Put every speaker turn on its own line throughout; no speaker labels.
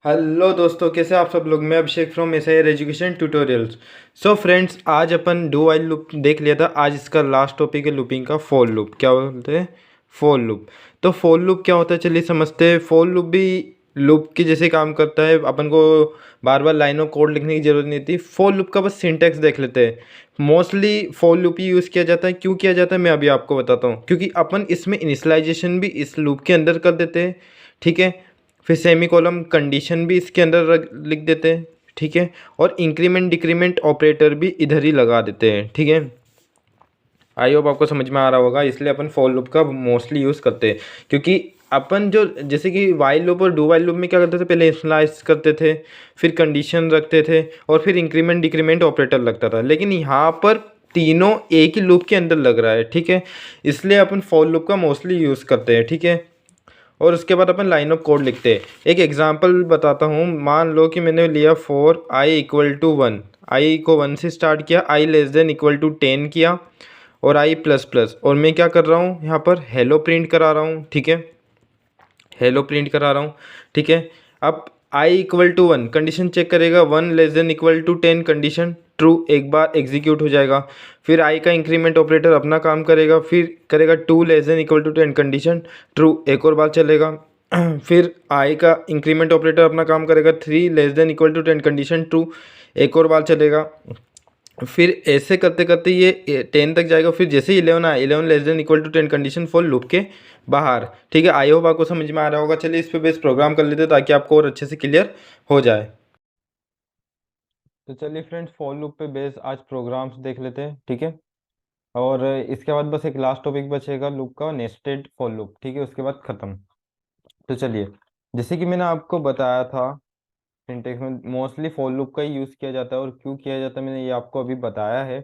Hello दोस्तों, कैसे आप सब लोग। मैं Abhishek from SIR education tutorials. So friends, आज अपन डू वाइल लूप देख लिया था। आज इसका लास्ट टॉपिक है लूपिंग का फॉर लूप। क्या बोलते हैं? For loop. तो फॉर लूप क्या होता है, चलिए समझते हैं। फॉर लूप भी लूप की जैसे काम करता है। अपन को बार बार लाइनों कोड लिखने की जरूरत नहीं थी। फॉर लूप का बस सिंटैक्स देख लेते हैं। Mostly for loop he use किया जाता है। क्यों किया जाता है मैं अभी आपको बताता हूँ। क्योंकि अपन इसमें इनिशियलाइजेशन भी इस लूप के अंदर कर देते हैं, ठीक है। फिर सेमी कॉलम कंडीशन भी इसके अंदर लिख देते हैं, ठीक है। और इंक्रीमेंट डिक्रीमेंट ऑपरेटर भी इधर ही लगा देते हैं, ठीक है। आई होप आपको समझ में आ रहा होगा। इसलिए अपन फॉर लूप का मोस्टली यूज़ करते हैं। क्योंकि अपन जो जैसे कि वाइल लूप और डू वाइल लूप में क्या करते थे, पहले इनिशियलाइज करते थे, फिर कंडीशन रखते थे, और फिर इंक्रीमेंट डिक्रीमेंट ऑपरेटर लगता था। लेकिन यहाँ पर तीनों एक ही लूप के अंदर लग रहा है, ठीक है। इसलिए अपन फॉर लूप का मोस्टली यूज़ करते हैं, ठीक है। और उसके बाद अपन लाइन ऑफ कोड लिखते हैं। एक एग्जांपल बताता हूँ। मान लो कि मैंने लिया for i equal to one. I को वन से स्टार्ट किया, i less than equal to 10 किया, और आई प्लस प्लस। और मैं क्या कर रहा हूँ, यहाँ पर हेलो प्रिंट करा रहा हूँ, ठीक है। हेलो प्रिंट करा रहा हूँ, ठीक है। अब i equal to one condition check करेगा, one less than equal to 10 condition true, एक बार एग्जीक्यूट हो जाएगा। फिर आई का इंक्रीमेंट ऑपरेटर अपना काम करेगा, फिर करेगा two less than equal to 10 condition true, एक और बार चलेगा। फिर आई का इंक्रीमेंट ऑपरेटर अपना काम करेगा, three less than equal to 10 condition true, एक और बार चलेगा। फिर ऐसे करते करते ये 10 तक जाएगा। फिर जैसे ही 11 आए, 11 less than equal to 10 condition for loop के बाहर, ठीक है। आई होप आपको समझ में आ रहा होगा। चलिए इस पे बेस प्रोग्राम कर लेते हैं ताकि आपको और अच्छे से क्लियर हो जाए। तो चलिए फ्रेंड्स, फॉर लूप पे बेस आज प्रोग्राम्स देख लेते हैं, ठीक है। और इसके बाद बस एक लास्ट टॉपिक बचेगा लूप का, नेस्टेड फॉर लूप, ठीक है। उसके बाद खत्म। तो चलिए, जैसे कि मैंने आपको बताया था, सिंटेक्स में मोस्टली फॉर लूप का ही यूज़ किया जाता है। और क्यों किया जाता है मैंने ये आपको अभी बताया है।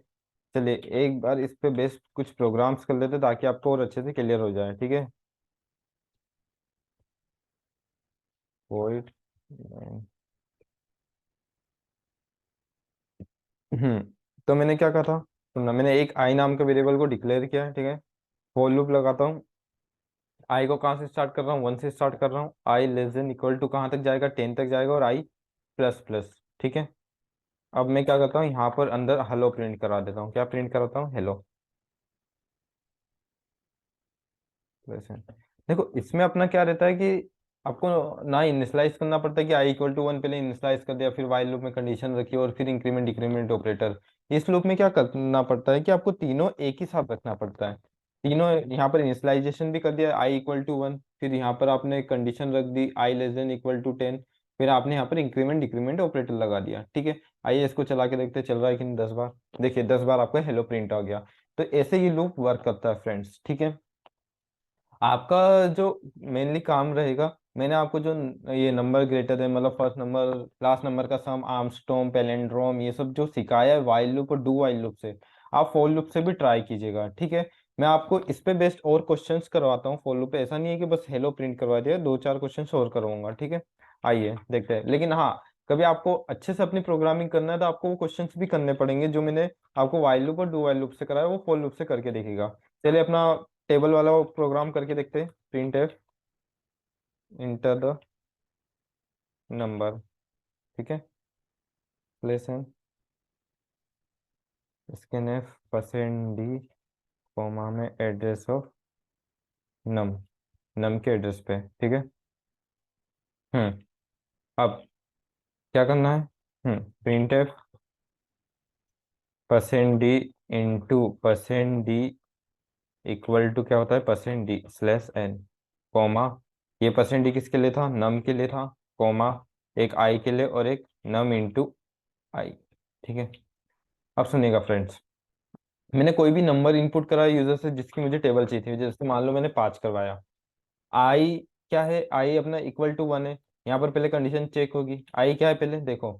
चलिए एक बार इस पे बेस्ड कुछ प्रोग्राम्स कर लेते हैं ताकि आपको और अच्छे से क्लियर हो जाए, ठीक है। वॉइड हम्म तो मैंने क्या कहा था, सुनना, मैंने एक आई नाम के वेरिएबल को डिक्लेयर किया है, ठीक है। फॉर लूप लगाता हूँ। आई को कहाँ से स्टार्ट कर रहा हूँ, वन से स्टार्ट कर रहा हूँ। आई लेस देन इक्वल टू कहाँ तक जाएगा, 10 तक जाएगा, और आई प्लस प्लस, ठीक है। अब मैं क्या करता हूँ, यहाँ पर अंदर हेलो प्रिंट करा देता हूँ। क्या प्रिंट कराता हूँ, हेलो। वैसे देखो, इसमें अपना क्या रहता है कि आपको ना इनिशियलाइज करना पड़ता है कि आई इक्वल टू वन, पहले इनिशियलाइज कर दिया, फिर वाइल लूप में कंडीशन रखी, और फिर इंक्रीमेंट डिक्रीमेंट ऑपरेटर। इस लूप में क्या करना पड़ता है कि आपको तीनों एक ही साथ रखना पड़ता है। तीनों यहाँ पर इनिशियलाइजेशन भी कर दिया आई इक्वल टू वन, फिर यहाँ पर आपने कंडीशन रख दी आई लेस देन इक्वल टू 10, फिर आपने यहाँ पर इंक्रीमेंट डिक्रीमेंट ऑपरेटर लगा दिया, ठीक है। आइए इसको चला के देखते हैं चल रहा है कि नहीं। 10 बार देखिए, 10 बार आपका हेलो प्रिंट आ गया। तो ऐसे ये लूप वर्क करता है फ्रेंड्स, ठीक है। आपका जो मेनली काम रहेगा, मैंने आपको जो ये नंबर ग्रेटर है, मतलब फर्स्ट नंबर लास्ट नंबर का सम, आर्मस्ट्रॉन्ग, पैलिंड्रोम, ये सब जो सिखाया है वाइल लूप और डू वाइल लूप से, आप फॉर लूप से भी ट्राई कीजिएगा, ठीक है। मैं आपको इस पे बेस्ड और क्वेश्चंस करवाता हूँ फॉर लूप पे। ऐसा नहीं है कि बस हेलो प्रिंट करवा दिया, दो चार क्वेश्चंस और करवाऊंगा, ठीक है। आइए देखते हैं। लेकिन हाँ, कभी आपको अच्छे से अपनी प्रोग्रामिंग करना है तो आपको वो क्वेश्चंस भी करने पड़ेंगे जो मैंने आपको वाइल लूप और डू वाइल लूप से कराया, वो फॉर लूप से करके देखिएगा। चलिए अपना टेबल वाला प्रोग्राम करके देखते हैं। Print F enter the number, ठीक है। Place N scan F percent D, comma में एड्रेस ऑफ नम, नम के एड्रेस पे, ठीक है। हम्म अब क्या करना है, print f percent d into percent d equal to क्या होता है, percent d slash n, comma, ये परसेंट डी किसके लिए था, नम के लिए था, कॉमा, एक आई के लिए और एक नम इंटू आई, ठीक है। अब सुनिएगा फ्रेंड्स, मैंने कोई भी नंबर इनपुट कराया यूजर से जिसकी मुझे टेबल चाहिए थी। जैसे मान लो मैंने 5 करवाया। आई क्या है, आई अपना इक्वल टू वन है। यहाँ पर पहले कंडीशन चेक होगी, आई क्या है पहले देखो,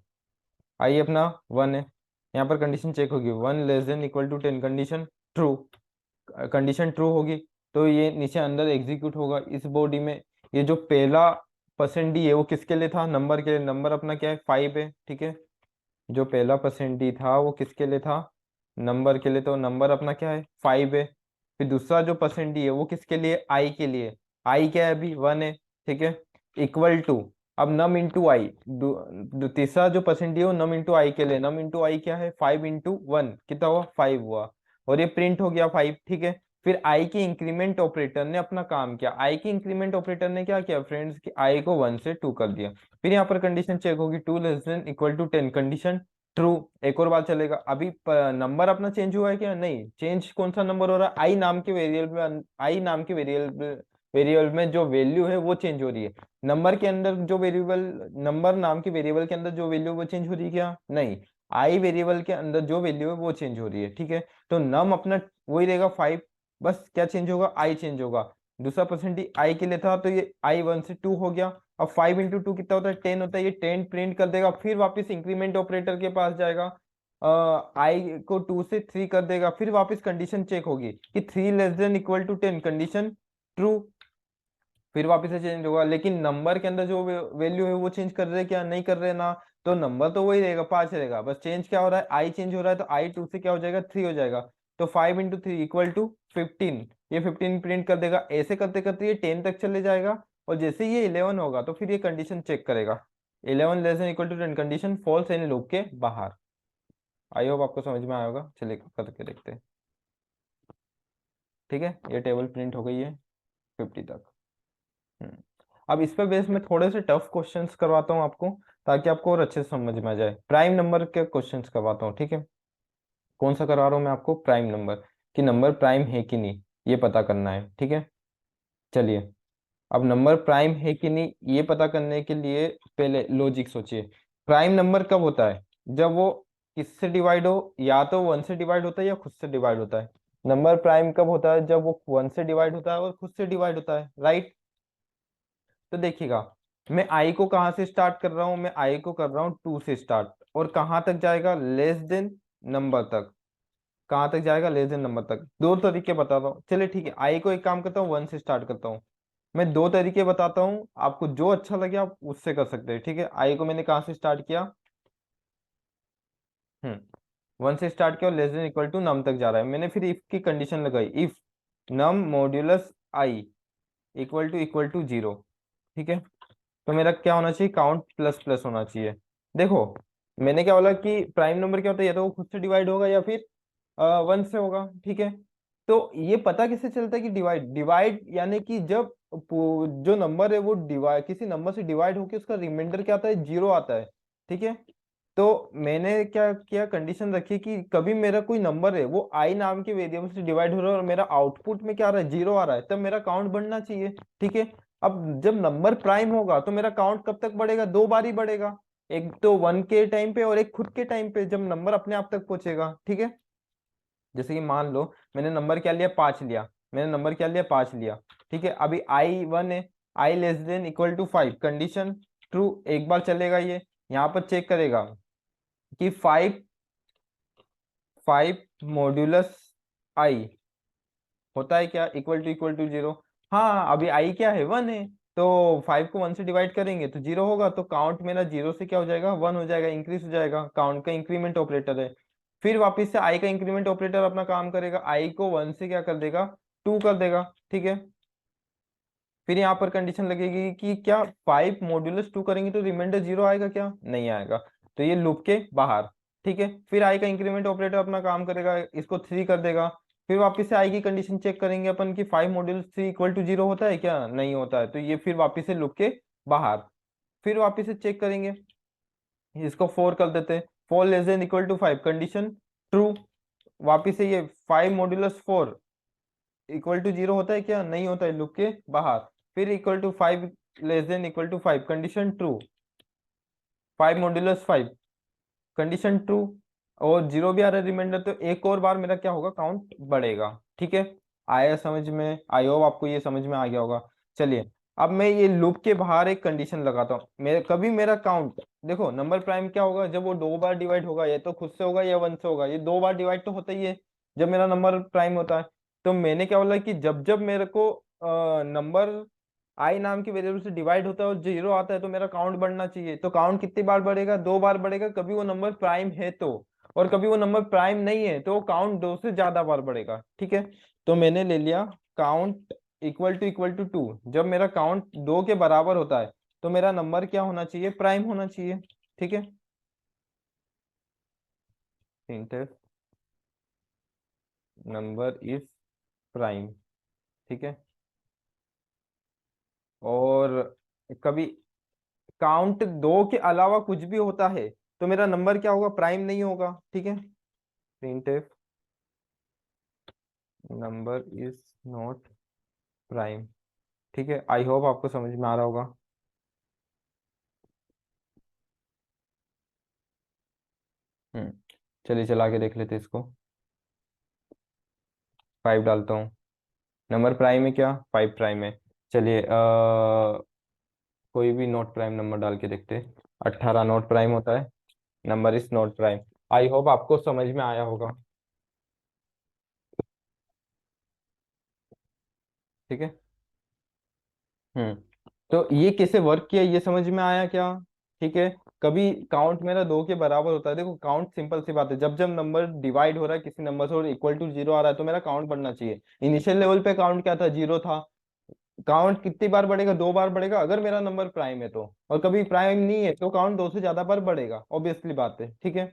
आई अपना वन है। यहाँ पर कंडीशन चेक होगी, one less than equal to 10 condition true, condition true होगी तो ये नीचे अंदर एग्जीक्यूट होगा इस बॉडी में। ये जो पहला परसेंट डी है वो किसके लिए था, नंबर के लिए। नंबर अपना क्या है, 5 है, ठीक है। जो पहला परसेंट डी था वो किसके लिए था, नंबर के लिए, तो नंबर अपना क्या है, 5 है। फिर दूसरा जो परसेंट डी है वो किसके लिए, आई के लिए। आई क्या है, अभी वन है, ठीक है। इक्वल टू अब नम इंटू आई, तीसरा जो परसेंट है वो नम इंटू आई के लिए, नम इंटू आई क्या है 5 इंटू 1 कितना हुआ 5 हुआ, और ये प्रिंट हो गया 5, ठीक है। फिर आई की इंक्रीमेंट ऑपरेटर ने अपना काम किया, आई की इंक्रीमेंट ऑपरेटर ने क्या किया फ्रेंड्स कि आई को 1 से 2 कर दिया। फिर यहाँ पर कंडीशन चेक होगी 2 < 10 कंडीशन ट्रू। एक और बात चलेगा, अभी नंबर अपना चेंज हुआ है क्या, नहीं चेंज, कौन सा नंबर हो रहा है, आई नाम के वेरिएबल में, आई नाम के वेरिएबल वेरिएबल में जो वैल्यू है वो चेंज हो रही है। नंबर के अंदर जो वेरिएबल, नंबर नाम के वेरिएबल के अंदर जो वैल्यू वो चेंज हो रही है क्या, नहीं, आई वेरिएबल के अंदर जो वैल्यू है वो चेंज हो रही है, ठीक है। तो नम अपना वही रहेगा 5, बस क्या चेंज होगा, आई चेंज होगा। दूसरा परसेंटेज आई के लिए था तो ये आई 1 से 2 हो गया। अब 5 इंटू 2 कितना होता है 10 होता है, ये 10 प्रिंट कर देगा, फिर वापस इंक्रीमेंट ऑपरेटर के पास जाएगा, आई को 2 से 3 कर देगा, फिर वापस कंडीशन चेक होगी कि 3 < 10 कंडीशन ट्रू, फिर वापस से चेंज होगा। लेकिन नंबर के अंदर जो वैल्यू है वो चेंज कर रहे हैं क्या, नहीं कर रहे ना, तो नंबर तो वही रहेगा 5 रहेगा, बस चेंज क्या हो रहा है, आई चेंज हो रहा है, तो आई 2 से क्या हो जाएगा 3 हो जाएगा। तो 5 इंटू 3 = 15, ये 15 प्रिंट कर देगा, ऐसे करते करते ये 10 तक चले जाएगा, और जैसे ये 11 होगा तो फिर ये कंडीशन चेक करेगा, 11 < 10 कंडीशन फॉल्स इन लूप के बाहर। आई होप आपको समझ में आया होगा, चलिए करके देखते हैं। ठीक है, ये टेबल प्रिंट हो गई है 50 तक। हम्म। अब इस पे बेस में थोड़े से टफ क्वेश्चंस करवाता हूँ आपको, ताकि आपको और अच्छे से समझ में आ जाए। प्राइम नंबर के क्वेश्चंस करवाता हूँ, ठीक है। कौन सा करवा रहा हूँ मैं आपको, प्राइम नंबर, कि नंबर प्राइम है कि नहीं ये पता करना है, ठीक है। चलिए, अब नंबर प्राइम है कि नहीं ये पता करने के लिए पहले लॉजिक सोचिए। प्राइम नंबर कब होता है, जब वो किससे डिवाइड हो, या तो 1 से डिवाइड होता है या खुद से डिवाइड होता है। नंबर प्राइम कब होता है, जब वो 1 से डिवाइड होता है और खुद से डिवाइड होता है, राइट। तो देखिएगा, मैं आई को कहाँ से स्टार्ट कर रहा हूँ, मैं आई को कर रहा हूँ 2 से स्टार्ट, और कहाँ तक जाएगा, लेस देन नंबर तक। कहाँ तक जाएगा, लेस देन नंबर तक। दो तरीके बताता हूँ, चलिए ठीक है, आई को एक काम करता हूँ 1 से स्टार्ट करता हूँ। मैं दो तरीके बताता हूँ, आपको जो अच्छा लगे आप उससे कर सकते हैं, ठीक है। आई को मैंने कहाँ से स्टार्ट किया, 1 से स्टार्ट किया और लेस देन इक्वल टू नम तक जा रहा है, मैंने फिर इफ की कंडीशन लगाई, if num modulus i equal to 0, ठीक है। तो मेरा क्या होना चाहिए, काउंट प्लस प्लस होना चाहिए। देखो, मैंने क्या बोला कि प्राइम नंबर क्या होता है, या तो वो खुद से डिवाइड होगा या फिर 1 से होगा, ठीक है। तो ये पता कैसे चलता है कि डिवाइड डिवाइड यानी कि जब जो नंबर है वो डिवाइड, किसी नंबर से डिवाइड होकर उसका रिमाइंडर क्या आता है, 0 आता है, ठीक है। तो मैंने क्या किया, कंडीशन रखी कि कभी मेरा कोई नंबर है वो आई नाम के वेरिएबल से डिवाइड हो रहा है और मेरा आउटपुट में क्या आ रहा है, 0 आ रहा है, तब मेरा काउंट बढ़ना चाहिए, ठीक है। अब जब नंबर प्राइम होगा तो मेरा काउंट कब तक बढ़ेगा, दो बार ही बढ़ेगा, एक तो 1 के टाइम पे और एक खुद के टाइम पे, जब नंबर अपने आप तक पहुंचेगा, ठीक है। जैसे कि मान लो मैंने नंबर क्या लिया, 5 लिया, मैंने नंबर क्या लिया, 5 लिया, ठीक है। अभी आई 1 है, i less than equal to 5 condition true, एक बार चलेगा ये, यहाँ पर चेक करेगा कि 5 5 मॉड्यूलस आई होता है क्या, इक्वल टू 0। हाँ, अभी आई क्या है, 1 है, तो 5 को 1 से डिवाइड करेंगे तो 0 होगा, तो काउंट मेरा 0 से क्या हो जाएगा, 1 हो जाएगा, इंक्रीज हो जाएगा, काउंट का इंक्रीमेंट ऑपरेटर है। फिर वापस से आई का इंक्रीमेंट ऑपरेटर अपना काम करेगा, आई को 1 से क्या कर देगा, 2 कर देगा, ठीक है। फिर यहाँ पर कंडीशन लगेगी कि क्या 5 मॉड्यूलस 2 करेंगे तो रिमाइंडर 0 आएगा क्या, नहीं आएगा, तो ये लूप के बाहर, ठीक है। फिर आई का इंक्रीमेंट ऑपरेटर अपना काम करेगा, इसको 3 कर देगा। फिर वापस से आई की कंडीशन चेक करेंगे अपन कि 5 मॉड्यूलस 3 = 0 होता है क्या, नहीं होता है, तो ये फिर वापस से लूप के बाहर। फिर वापस से चेक करेंगे, इसको 4 कर देते हैं, 4 < 5 कंडीशन ट्रू। वापिस से ये 5 मॉड्यूलस 4 = 0 होता है क्या, नहीं होता है, लूप के बाहर। फिर =5 < 5 condition true, 5 modulus 5 condition true, और 0 भी आ रहा है रिमाइंडर, तो एक और बार मेरा क्या होगा, काउंट बढ़ेगा, ठीक है। आया समझ में, आई होप आपको ये समझ में आ गया होगा। चलिए, अब मैं ये लूप के बाहर एक कंडीशन लगाता हूँ, मेरे कभी मेरा काउंट, देखो नंबर प्राइम क्या होगा, जब वो दो बार डिवाइड होगा, या तो खुद से होगा या 1 से होगा, ये दो बार डिवाइड तो होता ही है जब मेरा नंबर प्राइम होता है। तो मैंने क्या बोला कि जब जब मेरे को नंबर आई नाम के वेरिएबल से डिवाइड होता है और 0 आता है तो मेरा काउंट बढ़ना चाहिए, तो काउंट कितनी बार बढ़ेगा, दो बार बढ़ेगा, कभी वो नंबर प्राइम है तो, और कभी वो नंबर प्राइम नहीं है तो काउंट 2 से ज्यादा बार बढ़ेगा, ठीक है। तो मैंने ले लिया काउंट इक्वल टू 2, जब मेरा काउंट 2 के बराबर होता है तो मेरा नंबर क्या होना चाहिए, प्राइम होना चाहिए। ठीक है, नंबर इज प्राइम। ठीक है, और कभी काउंट दो के अलावा कुछ भी होता है तो मेरा नंबर क्या होगा, प्राइम नहीं होगा। ठीक है, print number is not prime. ठीक है, आई होप आपको समझ में आ रहा होगा। हम्म, चलिए चला के देख लेते हैं इसको। 5 डालता हूँ, नंबर प्राइम है क्या, 5 प्राइम है। चलिए कोई भी नॉट प्राइम नंबर डाल के देखते हैं। 18 नॉट प्राइम होता है, number is not prime. I hope आपको समझ में आया होगा। ठीक है। हम्म, तो ये कैसे वर्क किया ये समझ में आया क्या। ठीक है, कभी काउंट मेरा दो के बराबर होता है, देखो काउंट सिंपल सी बात है, जब जब नंबर डिवाइड हो रहा है किसी नंबर से और इक्वल टू जीरो आ रहा है तो मेरा काउंट बढ़ना चाहिए। इनिशियल लेवल पे काउंट क्या था, जीरो था। काउंट कितनी बार बढ़ेगा, दो बार बढ़ेगा अगर मेरा नंबर प्राइम है तो, और कभी प्राइम नहीं है तो काउंट दो से ज्यादा बार बढ़ेगा, ऑब्वियसली बात है। ठीक है,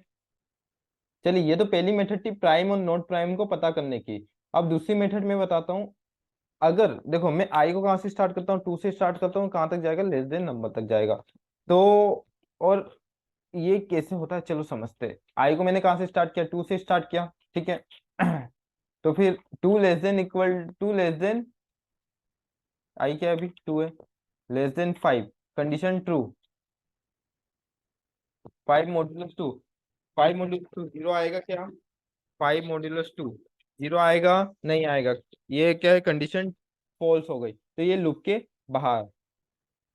चलिए ये तो पहली मेथड थी प्राइम और नॉट प्राइम को पता करने की। अब दूसरी मेथड में बताता हूँ। अगर देखो मैं आई को कहाँ से स्टार्ट करता हूँ, टू से स्टार्ट करता हूँ, कहाँ तक जाएगा, लेस देन नंबर तक जाएगा। तो और ये कैसे होता है चलो समझते हैं। आई को मैंने कहाँ से स्टार्ट किया, टू से स्टार्ट किया। ठीक है तो फिर two less than equal to less than, i क्या है अभी, टू है, less than five, condition true. Five modulus two, five modulus two zero आएगा क्या, फाइव मॉड्यूलस टू जीरो आएगा, नहीं आएगा। ये क्या है, कंडीशन फॉल्स हो गई तो ये लूप के बाहर।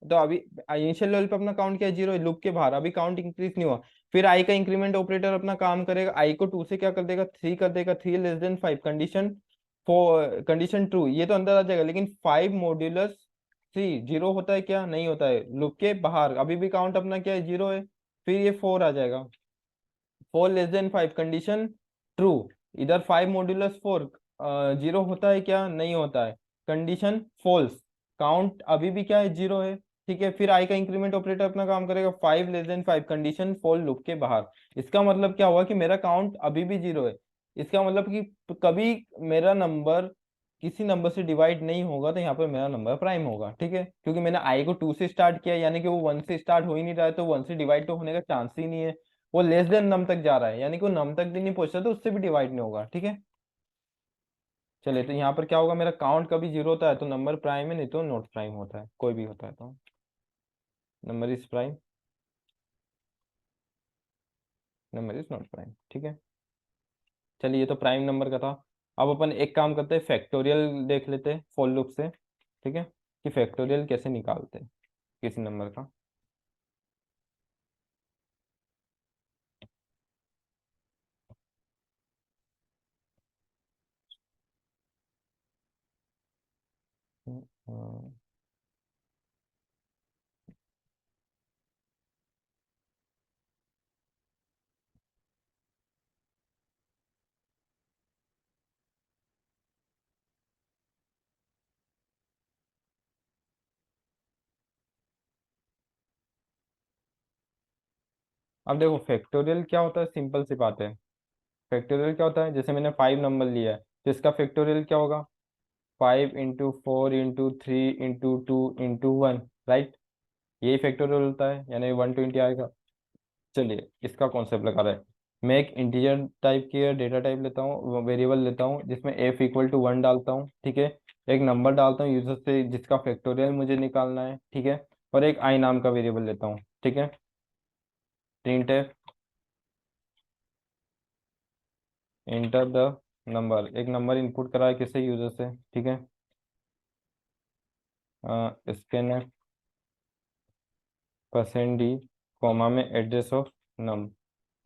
तो अभी इनिशियल लेवल पे अपना काउंट क्या है, जीरो, लूप के बाहर, अभी काउंट इंक्रीज नहीं हुआ। फिर आई का इंक्रीमेंट ऑपरेटर अपना काम करेगा, आई को टू से क्या कर देगा, थ्री कर देगा, three less than five, condition four, condition true, ये तो अंदर आ जाएगा। लेकिन फाइव मॉड्यूलस थ्री जीरो होता है क्या, नहीं होता है, लूप के बाहर, अभी भी काउंट अपना क्या है, जीरो है। फिर ये फोर आ जाएगा, four less than five, condition true. इधर फाइव मॉड्यूलस फोर, जीरो होता है क्या, नहीं होता है, कंडीशन फॉल्स, काउंट अभी भी क्या है, जीरो है। ठीक है, फिर आई का इंक्रीमेंट ऑपरेटर अपना काम करेगा, five less than five, condition fall, loop के बाहर। इसका मतलब क्या हुआ कि मेरा काउंट अभी भी जीरो है। इसका मतलब कि कभी मेरा नंबर किसी नंबर से डिवाइड नहीं होगा तो यहाँ पर मेरा नंबर प्राइम होगा। ठीक है, क्योंकि मैंने आई को टू से स्टार्ट किया, यानी कि वो वन से स्टार्ट हो ही नहीं रहा है, तो वन से डिवाइड तो होने का चांस ही नहीं है। वो लेस देन नम तक जा रहा है, यानी कि वो नम तक भी नहीं पहुंचता तो उससे भी डिवाइड नहीं होगा। ठीक है, चलिए तो यहाँ पर क्या होगा, मेरा काउंट कभी जीरो होता है तो नंबर प्राइम है, नहीं तो नॉट प्राइम होता है, कोई भी होता है तो number is prime, number is not prime. ठीक है, चलिए ये तो प्राइम नंबर का था। अब अपन एक काम करते हैं, फैक्टोरियल देख लेते हैं फॉर लूप से। ठीक है, कि फैक्टोरियल कैसे निकालते हैं किसी नंबर का। अ, अब देखो फैक्टोरियल क्या होता है, सिंपल सी बात है। फैक्टोरियल क्या होता है, जैसे मैंने फाइव नंबर लिया है तो इसका फैक्टोरियल क्या होगा, five into four into three into two into one, right. यही फैक्टोरियल होता है, यानी 120 आएगा। चलिए इसका कॉन्सेप्ट लगा रहे हैं। मैं एक इंटीजर टाइप की डेटा टाइप लेता हूँ, वेरिएबल लेता हूँ जिसमें एफ इक्वल टू वन डालता हूँ। ठीक है, एक नंबर डालता हूँ यूजर से जिसका फैक्टोरियल मुझे निकालना है। ठीक है, और एक आई नाम का वेरिएबल लेता हूँ। ठीक है, प्रिंट है, इंटर द नंबर, एक नंबर इनपुट करा है किसी यूजर से। ठीक है, स्कैन परसेंट डी, कॉमा में एड्रेस ऑफ नम,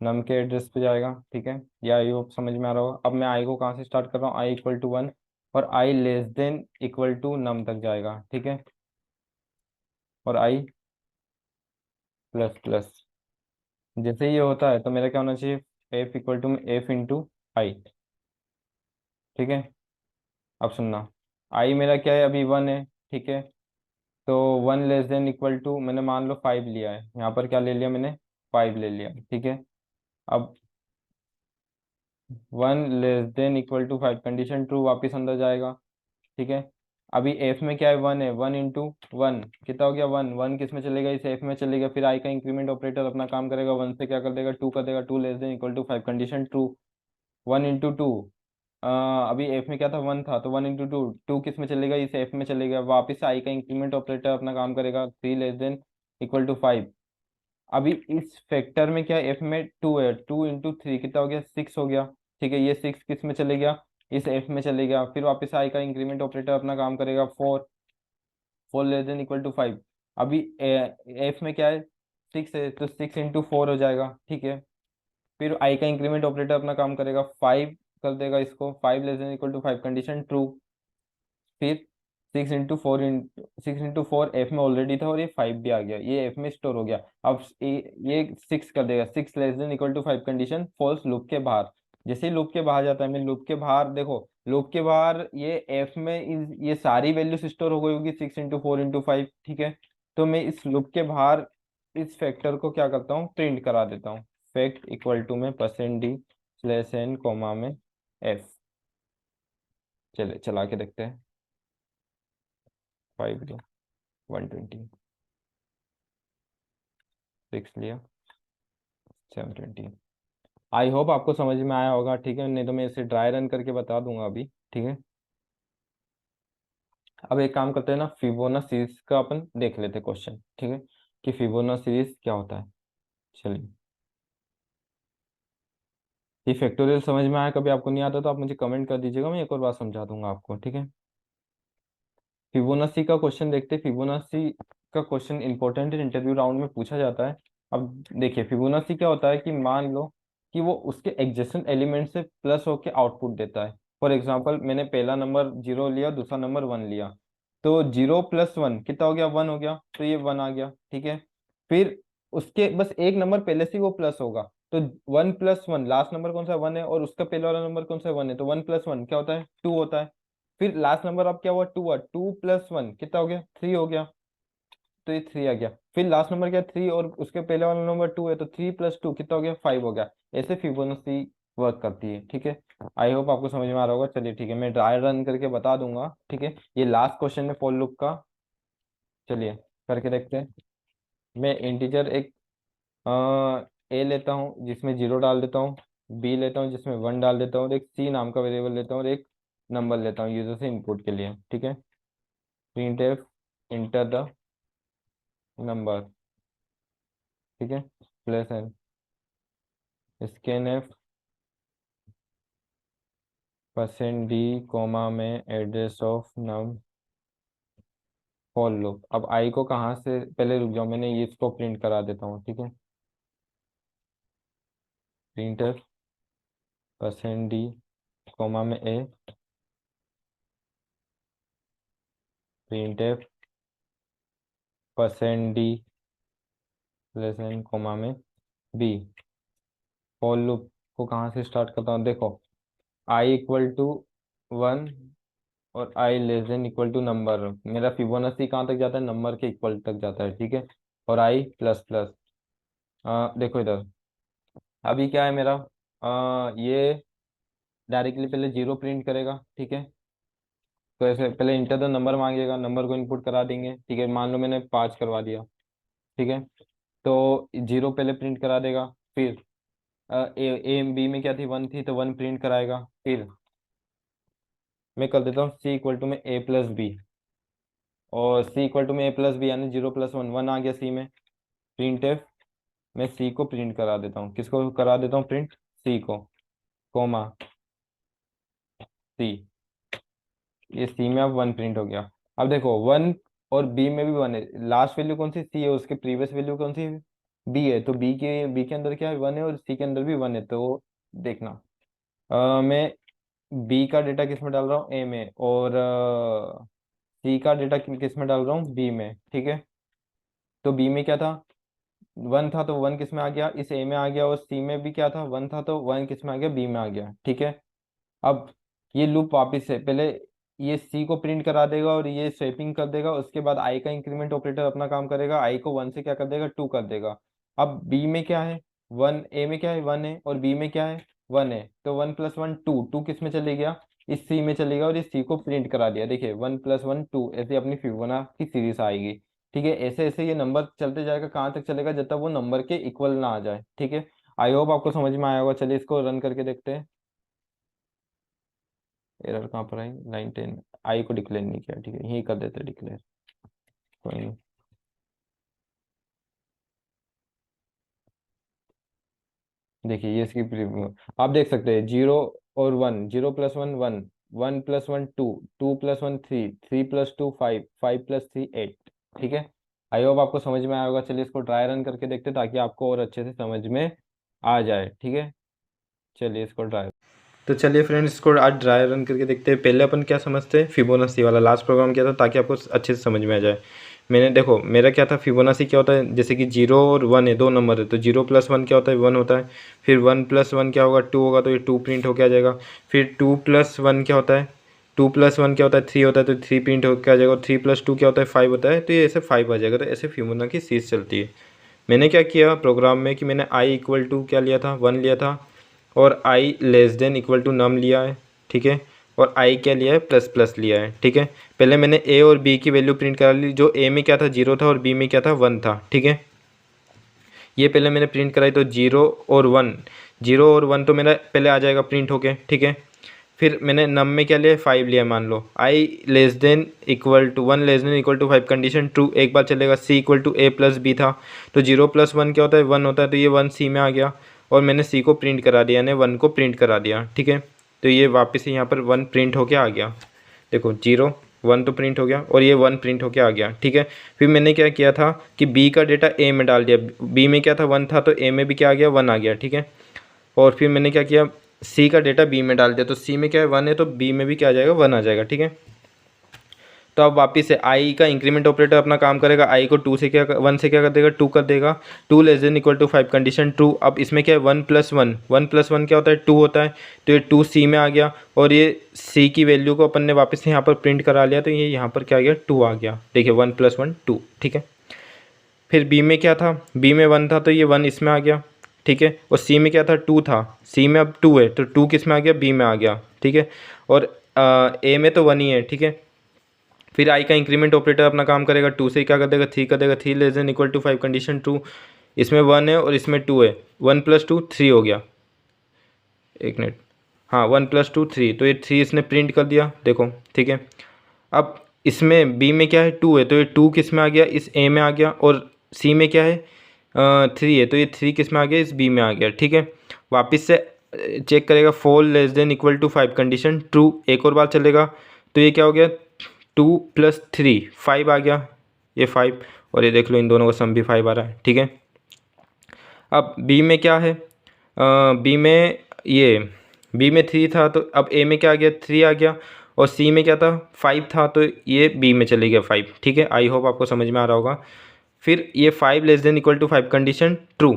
नम के एड्रेस पे जाएगा। ठीक है, या आई होप समझ में आ रहा होगा। अब मैं आई को कहाँ से स्टार्ट कर रहा हूँ, आई इक्वल टू वन, और आई लेस देन इक्वल टू नम तक जाएगा। ठीक है, और आई प्लस प्लस, जैसे ये होता है तो मेरा क्या होना चाहिए, एफ इक्वल टू में एफ इंटू आई। ठीक है, अब सुनना, आई मेरा क्या है, अभी वन है। ठीक है, तो 1 < मैंने मान लो 5 लिया है, यहाँ पर क्या ले लिया मैंने, 5 ले लिया, ठीक है। अब 1 < कंडीशन ट्रू, वापिस अंदर जाएगा, ठीक है। अभी एफ में क्या है, 1 है, 1 × 1 कितना हो गया, 1, 1 किस में चलेगा, इस एफ में चलेगा, फिर आई का इंक्रीमेंट ऑपरेटर अपना काम करेगा, 1 से क्या कर देगा, 2 कर देगा, 2 < 5 कंडीशन ट्रू। 1 × 2, अभी एफ में क्या था, 1 था, तो 1 × 2, 2 किस में चलेगा, इस एफ में चलेगा, वापस आई का इंक्रीमेंट ऑपरेटर अपना काम करेगा, 3 < 5। अभी इस फैक्टर में क्या, एफ में 2 है, 2 × 3 कितना हो गया, 6 हो गया, ठीक है। ये 6 किस में चले गया, इस एफ में चले गया, फिर वापस आई का इंक्रीमेंट ऑपरेटर अपना काम करेगा, 4 < 5। अभी एफ में क्या है, 6 है, तो 6 × 4 हो जाएगा, ठीक है। फिर आई का इंक्रीमेंट ऑपरेटर अपना काम करेगा, 5 कर देगा इसको, 5 < 5 कंडीशन ट्रू। फिर 6 × 4 एफ में ऑलरेडी था, और ये 5 भी आ गया, ये एफ में स्टोर हो गया। अब ये 6 कर देगा, 6 < 5 कंडीशन फॉल्स लूप के बाहर। जैसे ही लूप के बाहर जाता है, मैं लूप के बाहर देखो, लूप के बाहर ये एफ में ये सारी वैल्यूज स्टोर हो गई होगी, 6 × 4 × 5, ठीक है। तो मैं इस लूप के बाहर इस फैक्टर को क्या करता हूँ, प्रिंट करा देता हूँ। फैक्ट इक्वल टू में %d/n कोमा में एफ। चले चला के देखते हैं, 5 लिया, 126 लिया, 720। आई होप आपको समझ में आया होगा, ठीक है, नहीं तो मैं इसे ड्राई रन करके बता दूंगा अभी, ठीक है। अब एक काम करते हैं ना, फिबोना सीरीज का अपन देख लेते क्वेश्चन, ठीक है, कि फिबोना सीरीज क्या होता है। चलिए, ये फैक्टोरियल समझ में आया, कभी आपको नहीं आता तो आप मुझे कमेंट कर दीजिएगा, मैं एक और बार समझा दूंगा आपको, ठीक है। फिबोनाची का क्वेश्चन देखते हैं। फिबोनाची का क्वेश्चन इंपॉर्टेंट है, इंटरव्यू राउंड में पूछा जाता है। अब देखिए, फिबोनाची क्या होता है कि मान लो कि वो उसके एडजेसेंट एलिमेंट से प्लस होके आउटपुट देता है। फॉर एग्जांपल, मैंने पहला नंबर 0 लिया, दूसरा नंबर 1 लिया, तो 0 + 1 कितना हो गया, 1 हो गया, तो ये 1 आ गया, ठीक है। फिर उसके बस एक नंबर पहले से ही वो प्लस होगा, तो 1 + 1, लास्ट नंबर कौन सा, 1 है, और उसका पहले वाला नंबर कौन सा, 1 है, तो 1 + 1 क्या होता है, 2 होता है। फिर लास्ट नंबर अब क्या हुआ, 2 हुआ, 2 + 1 कितना हो गया, 3 हो गया, तो ये 3 आ गया। फिर लास्ट नंबर क्या, 3, और उसके पहले वाला नंबर 2 है, तो 3 + 2 कितना हो गया, 5 हो गया। ऐसे फिबोनाची वर्क करती है, ठीक है। आई होप आपको समझ में आ रहा होगा। चलिए ठीक है, मैं ड्राई रन करके बता दूंगा, ठीक है। ये लास्ट क्वेश्चन है फॉर लूप का, चलिए करके देखते हैं। मैं इंटीजर एक ए लेता हूँ जिसमें 0 डाल देता हूँ, बी लेता हूँ जिसमें 1 डाल देता हूँ, और एक सी नाम का वेरिएबल लेता हूँ, और एक नंबर लेता हूँ यूजर से इनपुट के लिए, ठीक है। printf इंटर द नंबर, ठीक है, +n scanf %d कोमा में address of num for loop. अब आई को कहाँ से, पहले रुक जाओ, मैंने ये इसको प्रिंट करा देता हूँ, ठीक है। प्रिंटर %d कोमा में ए, printf %d +n कोमा में बी। फॉर लूप को कहाँ से स्टार्ट करता हूँ, देखो, i = 1 और i <= नंबर। मेरा फिबोनाची कहाँ तक जाता है, नंबर के इक्वल तक जाता है, ठीक है। और i प्लस प्लस, देखो इधर, अभी क्या है मेरा, ये डायरेक्टली पहले 0 प्रिंट करेगा, ठीक है। तो ऐसे पहले इंटर द नंबर मांगेगा, नंबर को इनपुट करा देंगे, ठीक है। मान लो मैंने 5 करवा दिया, ठीक है। तो 0 पहले प्रिंट करा देगा, फिर ए बी में क्या थी, 1 थी, तो 1 प्रिंट कराएगा। फिर मैं कर देता हूँ C = a + b, और C = a + b यानी 0 + 1, 1 आ गया सी में। प्रिंट एफ, मैं सी को प्रिंट करा देता हूँ, किसको करा देता हूँ प्रिंट, सी को, कोमा सी। ये सी में अब 1 प्रिंट हो गया। अब देखो, 1 और बी में भी 1 है, लास्ट वैल्यू कौन सी, सी है, उसके प्रीवियस वैल्यू कौन सी, बी है, तो बी के अंदर क्या है, 1 है, और सी के अंदर भी 1 है, तो देखना, मैं बी का डेटा किस में डाल रहा हूँ, ए में, और सी का डेटा किस में डाल रहा हूँ, बी में, ठीक है। तो बी में क्या था, 1 था, तो 1 किस में आ गया, इस ए में आ गया, और सी में भी क्या था, 1 था, तो 1 किस में आ गया, बी में आ गया, ठीक है। अब ये लूप वापिस है, पहले ये सी को प्रिंट करा देगा और ये स्वैपिंग कर देगा। उसके बाद आई का इंक्रीमेंट ऑपरेटर अपना काम करेगा, आई को वन से क्या कर देगा, टू कर देगा। अब बी में क्या है, वन, ए में क्या है, वन है, और बी में क्या है, वन है। तो one plus one two, two किस में चले गया, इस सी में चले गया, और इस सी को प्रिंट करा दिया। देखिए वन प्लस वन टू, ऐसे अपनी फिबोनाची की सीरीज आएगी। ठीक है, ऐसे ऐसे ये नंबर चलते जाएगा, कहाँ तक चलेगा, जब तक वो नंबर के इक्वल ना आ जाए। ठीक है, आई होप आपको समझ में आया होगा। चलिए इसको रन करके देखते हैं। एरर कहाँ पर आई, लाइन 10, आई को डिक्लेयर नहीं किया। ठीक है, यही कर देते डिक्लेयर, कोई नहीं। देखिए ये इसकी प्रीव्यू आप देख सकते हैं, जीरो और one, zero plus one one, one plus one two, two plus one three, three plus two five, five plus three eight. ठीक है, आई होप आपको समझ में आया होगा। चलिए इसको ट्राई रन करके देखते हैं ताकि आपको और अच्छे से समझ में आ जाए। ठीक है, चलिए इसको ट्राई। तो चलिए फ्रेंड्स इसको आज ड्राई रन करके देखते हैं। पहले अपन क्या समझते हैं, फिबोनाची वाला लास्ट प्रोग्राम किया था ताकि आपको अच्छे से समझ में आ जाए। मैंने देखो मेरा क्या था, फिबोनाची क्या होता है, जैसे कि जीरो और वन है, दो नंबर है, तो जीरो प्लस वन क्या होता है, वन होता है। फिर वन प्लस वन क्या होगा, टू होगा, तो ये टू प्रिंट होकर आ जाएगा। फिर टू प्लस वन क्या होता है, टू प्लस वन क्या होता है, थ्री होता है, तो थ्री प्रिंट होकर आ जाएगा। और थ्री प्लस टू क्या होता है, फाइव होता है, तो ये ऐसे फाइव आ जाएगा। तो ऐसे फिबोनाची की सीरीज चलती है। मैंने क्या किया प्रोग्राम में कि मैंने आई इक्वल टू क्या लिया था, वन लिया था, और आई लेस देन इक्वल टू नम लिया है। ठीक है, और आई क्या लिया है, प्लस प्लस लिया है। ठीक है, पहले मैंने ए और बी की वैल्यू प्रिंट करा ली। जो ए में क्या था, जीरो था, और बी में क्या था, वन था। ठीक है, ये पहले मैंने प्रिंट कराई, तो जीरो और वन, जीरो और वन तो मेरा पहले आ जाएगा प्रिंट होके। ठीक है, फिर मैंने नम में क्या लिया, फाइव लिया। मान लो i less than equal to one, less than equal to five, condition true एक बार चलेगा। C equal to a plus b था, तो जीरो प्लस वन क्या होता है, वन होता है, तो ये वन सी में आ गया। और मैंने सी को प्रिंट करा दिया, यानी वन को प्रिंट करा दिया। ठीक है, तो ये वापस यहाँ पर वन प्रिंट होके आ गया। देखो जीरो वन तो प्रिंट हो गया, और ये वन प्रिंट होके आ गया। ठीक है, फिर मैंने क्या किया था कि बी का डेटा ए में डाल दिया। बी में क्या था, वन था, तो ए में भी क्या आ गया, वन आ गया। ठीक है, और फिर मैंने क्या किया, सी का डेटा बी में डाल दिया। तो सी में क्या है, वन है, तो बी में भी क्या आ जाएगा, वन आ जाएगा। ठीक है, तो अब वापस से आई का इंक्रीमेंट ऑपरेटर अपना काम करेगा। आई को टू से क्या, वन से क्या कर देगा, टू कर देगा। Two less than equal to five, condition true. अब इसमें क्या है, one plus one, one plus one क्या होता है, टू होता है, तो ये टू सी में आ गया। और ये सी की वैल्यू को अपन ने वापस से यहाँ पर प्रिंट करा लिया, तो ये यहाँ पर क्या आ गया, टू आ गया। देखिए वन प्लस वन टू। ठीक है, फिर बी में क्या था, बी में वन था, तो ये वन इसमें आ गया। ठीक है, और सी में क्या था, टू था, सी में अब टू है, तो टू किस में आ गया, बी में आ गया। ठीक है, और ए में तो वन ही है। ठीक है, फिर आई का इंक्रीमेंट ऑपरेटर अपना काम करेगा, टू से क्या कर देगा, थ्री कर देगा। Three less than equal to five, condition true. इसमें वन है और इसमें टू है, वन प्लस टू थ्री हो गया। एक मिनट, हाँ वन प्लस टू थ्री, तो ये थ्री इसने प्रिंट कर दिया। देखो ठीक है, अब इसमें बी में क्या है, टू है, तो ये टू किस में आ गया, इस ए में आ गया। और सी में क्या है, थ्री है, तो ये थ्री किस में आ गया, इस बी में आ गया। ठीक है, वापस से चेक करेगा, four less than equal to five, condition true. एक और बार चलेगा, तो ये क्या हो गया, टू प्लस थ्री फाइव आ गया, ये फाइव। और ये देख लो इन दोनों का सम भी फाइव आ रहा है। ठीक है, अब बी में क्या है, बी में ये, बी में थ्री था, तो अब ए में क्या आ गया, थ्री आ गया। और सी में क्या था, फाइव था, तो ये बी में चले गया फाइव। ठीक है, आई होप आपको समझ में आ रहा होगा। फिर ये five less than equal to five, condition true.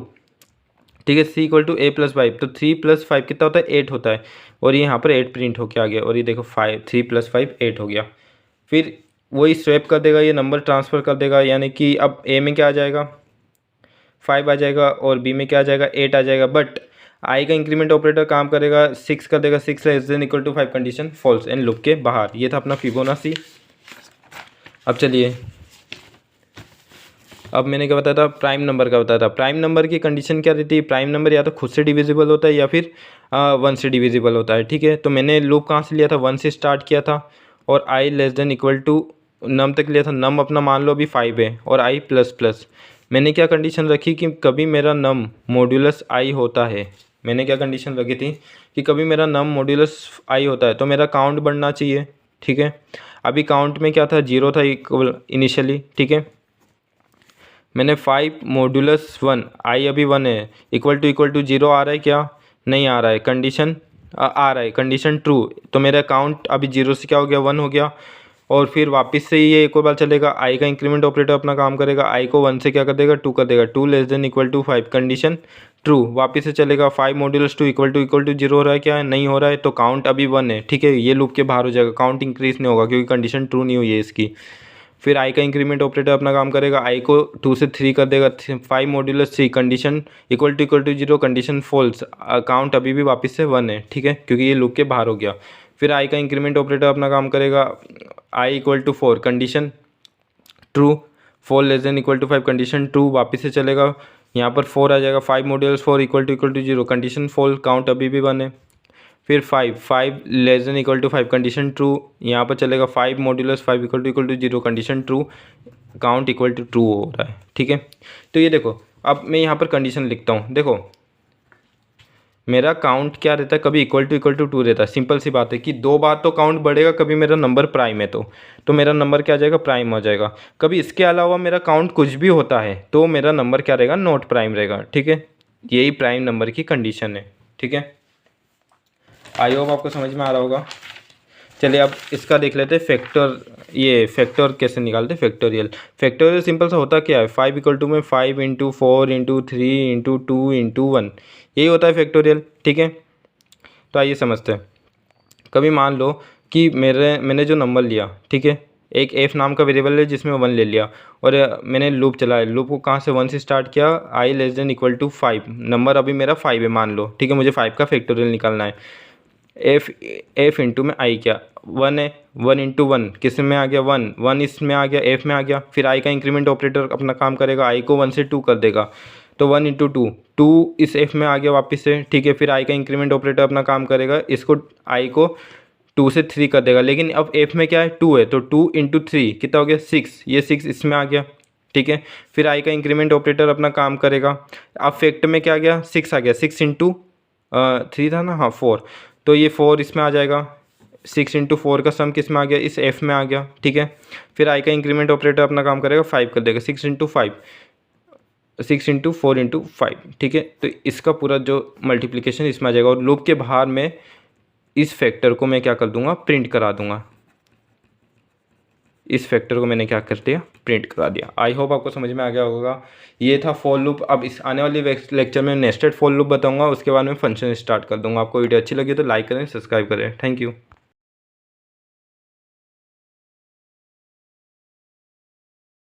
ठीक है, c equal to a plus five, तो थ्री प्लस फाइव कितना होता है, एट होता है। और ये यहाँ पर एट प्रिंट होके आ गया। और ये देखो five, three plus five eight हो गया। फिर वही स्वैप कर देगा, ये नंबर ट्रांसफ़र कर देगा, यानी कि अब ए में क्या आ जाएगा, फाइव आ जाएगा, और बी में क्या आ जाएगा, एट आ जाएगा। बट आई का इंक्रीमेंट ऑपरेटर काम करेगा, सिक्स कर देगा, six less than equal to five, condition false, and loop के बाहर। ये था अपना फिबोनाची। अब चलिए, अब मैंने क्या बताया था, प्राइम नंबर का बताया था। प्राइम नंबर की कंडीशन क्या रहती है, प्राइम नंबर या तो खुद से डिविजिबल होता है या फिर वन से डिविजिबल होता है। ठीक है, तो मैंने लूप कहाँ से लिया था, वन से स्टार्ट किया था, और आई लेस देन इक्वल टू नम तक लिया था। नम अपना मान लो अभी फाइव है, और आई प्लस प्लस। मैंने क्या कंडीशन रखी कि कभी मेरा नम मॉड्यूलस आई होता है। मैंने क्या कंडीशन रखी थी कि कभी मेरा नम मॉड्यूलस आई होता है तो मेरा काउंट बढ़ना चाहिए। ठीक है, अभी काउंट में क्या था, जीरो था इनिशियली। ठीक है, मैंने फाइव मॉड्यूलस वन, आई अभी वन है, इक्वल टू जीरो आ रहा है क्या, नहीं आ रहा है, कंडीशन आ रहा है, कंडीशन ट्रू। तो मेरा काउंट अभी जीरो से क्या हो गया, वन हो गया। और फिर वापस से ये एक और बार चलेगा, आई का इंक्रीमेंट ऑपरेटर अपना काम करेगा, आई को वन से क्या कर देगा, टू कर देगा। Two less than equal to five, condition true, वापस से चलेगा 5 मॉड्यूलस 2 इक्वल टू 0 हो रहा है क्या, नहीं हो रहा है, तो काउंट अभी 1 है, ठीक है, ये लूप के बाहर हो जाएगा, काउंट इंक्रीज नहीं होगा क्योंकि कंडीशन ट्रू नहीं हुई है इसकी। फिर आई का इंक्रीमेंट ऑपरेटर अपना काम करेगा, आई को 2 से 3 कर देगा, 5 modulus 3 condition equal to 0, condition false, count अभी भी वापस से 1 है, ठीक है, क्योंकि ये लूप के बाहर हो गया। फिर आई का इंक्रीमेंट ऑपरेटर अपना काम करेगा, i equal to 4 condition true, 4 less than equal to 5 condition true, वापस से चलेगा, यहाँ पर 4 आ जाएगा, 5 modulus 4 equal to 0, condition false, count अभी भी 1 है। फिर 5 less than equal to 5 condition true, यहाँ पर चलेगा 5 modulus 5 equal to 0, condition true, count equal to true हो रहा है, ठीक है। तो ये देखो, अब मैं यहाँ पर कंडीशन लिखता हूँ, देखो मेरा काउंट क्या रहता है, कभी इक्वल टू 2 रहता है, सिंपल सी बात है कि 2 बार तो काउंट बढ़ेगा, कभी मेरा नंबर प्राइम है तो मेरा नंबर क्या आ जाएगा, प्राइम हो जाएगा। कभी इसके अलावा मेरा काउंट कुछ भी होता है तो मेरा नंबर क्या रहेगा, नॉट प्राइम रहेगा, ठीक है, यही प्राइम नंबर की कंडीशन है, ठीक है। आई होप आपको समझ में आ रहा होगा। चलिए अब इसका देख लेते हैं फैक्टर, ये फैक्टर कैसे निकालते हैं, फैक्टोरियल सिंपल सा होता क्या है, 5 इक्वल टू में 5 इंटू 4 इंटू 3 इंटू 2 इंटू 1, यही होता है फैक्टोरियल, ठीक है। तो आइए समझते हैं। कभी मान लो कि मैंने जो नंबर लिया, ठीक है, एक एफ नाम का वेरिएबल है जिसमें 1 ले लिया, और मैंने लूप चलाया, लूप को कहाँ से 1 से स्टार्ट किया, i less than equal to 5, number अभी मेरा 5 है मान लो, ठीक है, मुझे 5 का फैक्टोरियल निकालना है। एफ इंटू में आई क्या 1 है, 1 इंटू 1 किस में आ गया, 1 इसमें आ गया, एफ में आ गया। फिर आई का इंक्रीमेंट ऑपरेटर अपना काम करेगा, आई को 1 से 2 कर देगा, तो 1 इंटू 2 इस एफ में आ गया वापस से, ठीक है। फिर आई का इंक्रीमेंट ऑपरेटर अपना काम करेगा, इसको आई को 2 से 3 कर देगा, लेकिन अब एफ में क्या है, 2 है, तो 2 इंटू 3 कितना हो गया, 6, ये 6 इसमें आ गया, ठीक है। फिर आई का इंक्रीमेंट ऑपरेटर अपना काम करेगा, अब फैक्ट में क्या आ गया, 6 आ गया, 6 इंटू 3 था ना, हाँ 4, तो ये 4 इसमें आ जाएगा, 6 इंटू 4 का सम किस में आ गया, इस एफ में आ गया, ठीक है। फिर आई का इंक्रीमेंट ऑपरेटर अपना काम करेगा, 5 कर देगा, 6 इंटू 4 इंटू 5, ठीक है। तो इसका पूरा जो मल्टीप्लिकेशन इसमें आ जाएगा, और लूप के बाहर में इस फैक्टर को मैं क्या कर दूंगा, प्रिंट करा दूंगा, इस फैक्टर को मैंने क्या कर दिया, प्रिंट करा दिया। आई होप आपको समझ में आ गया होगा। ये था फॉर लूप। अब इस आने वाले लेक्चर में नेस्टेड फॉर लूप बताऊंगा, उसके बाद में फंक्शन स्टार्ट कर दूंगा। आपको वीडियो अच्छी लगी तो लाइक करें, सब्सक्राइब करें। Thank you.